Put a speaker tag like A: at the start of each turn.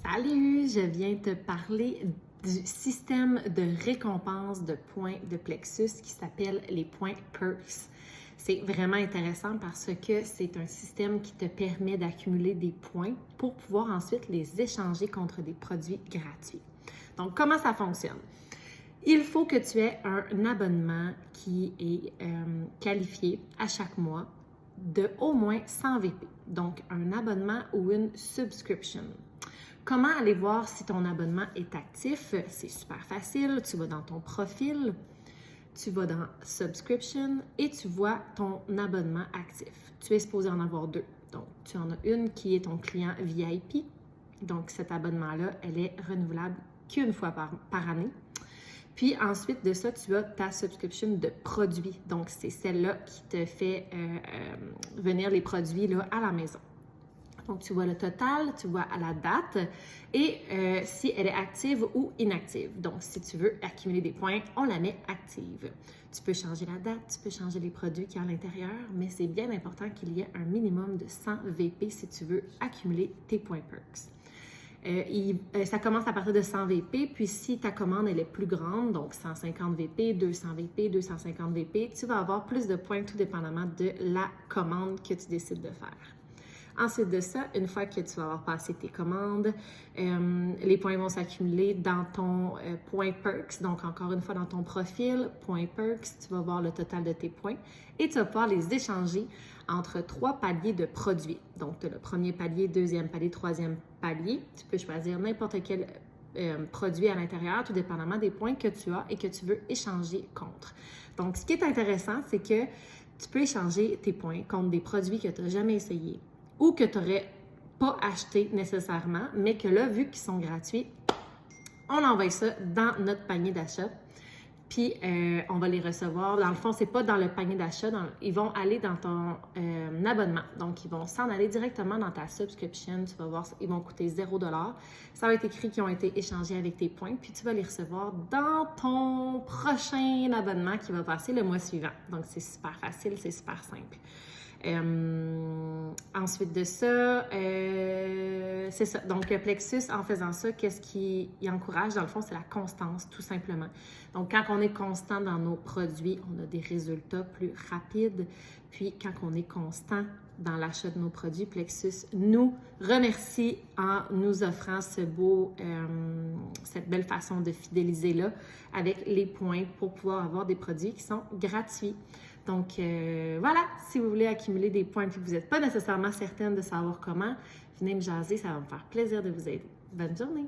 A: Salut, je viens te parler du système de récompense de points de Plexus qui s'appelle les points Perks. C'est vraiment intéressant parce que c'est un système qui te permet d'accumuler des points pour pouvoir ensuite les échanger contre des produits gratuits. Donc, comment ça fonctionne? Il faut que tu aies un abonnement qui est qualifié à chaque mois de au moins 100 VP. Donc, un abonnement ou une subscription. Comment aller voir si ton abonnement est actif? C'est super facile. Tu vas dans ton profil, tu vas dans Subscription et tu vois ton abonnement actif. Tu es supposé en avoir deux. Donc, tu en as une qui est ton client VIP. Donc, cet abonnement-là, elle est renouvelable qu'une fois par année. Puis ensuite de ça, tu as ta subscription de produits. Donc, c'est celle-là qui te fait venir les produits là, à la maison. Donc, tu vois le total, tu vois à la date et si elle est active ou inactive. Donc, si tu veux accumuler des points, on la met active. Tu peux changer la date, tu peux changer les produits qu'il y a à l'intérieur, mais c'est bien important qu'il y ait un minimum de 100 VP si tu veux accumuler tes points Perks. Ça commence à partir de 100 VP, puis si ta commande elle est plus grande, donc 150 VP, 200 VP, 250 VP, tu vas avoir plus de points tout dépendamment de la commande que tu décides de faire. Ensuite de ça, une fois que tu vas avoir passé tes commandes, les points vont s'accumuler dans ton point Perks. Donc, encore une fois, dans ton profil, point Perks, tu vas voir le total de tes points et tu vas pouvoir les échanger entre 3 paliers de produits. Donc, tu as le premier palier, deuxième palier, troisième palier. Tu peux choisir n'importe quel produit à l'intérieur, tout dépendamment des points que tu as et que tu veux échanger contre. Donc, ce qui est intéressant, c'est que tu peux échanger tes points contre des produits que tu n'as jamais essayés ou que tu n'aurais pas acheté nécessairement, mais que là, vu qu'ils sont gratuits, on envoie ça dans notre panier d'achat, puis on va les recevoir. Dans le fond, c'est pas dans le panier d'achat, ils vont aller dans ton abonnement. Donc, ils vont s'en aller directement dans ta subscription. Tu vas voir, ils vont coûter 0$. Ça va être écrit qu'ils ont été échangés avec tes points, puis tu vas les recevoir dans ton prochain abonnement qui va passer le mois suivant. Donc, c'est super facile, c'est super simple. Ensuite de ça, c'est ça. Donc, le Plexus, en faisant ça, qu'est-ce qu'il encourage? Dans le fond, c'est la constance, tout simplement. Donc, quand on est constant dans nos produits, on a des résultats plus rapides. Puis, quand on est constant dans l'achat de nos produits, Plexus nous remercie en nous offrant cette belle façon de fidéliser-là avec les points pour pouvoir avoir des produits qui sont gratuits. Donc, voilà, si vous voulez accumuler des points et que vous n'êtes pas nécessairement certaine de savoir comment, venez me jaser, ça va me faire plaisir de vous aider. Bonne journée!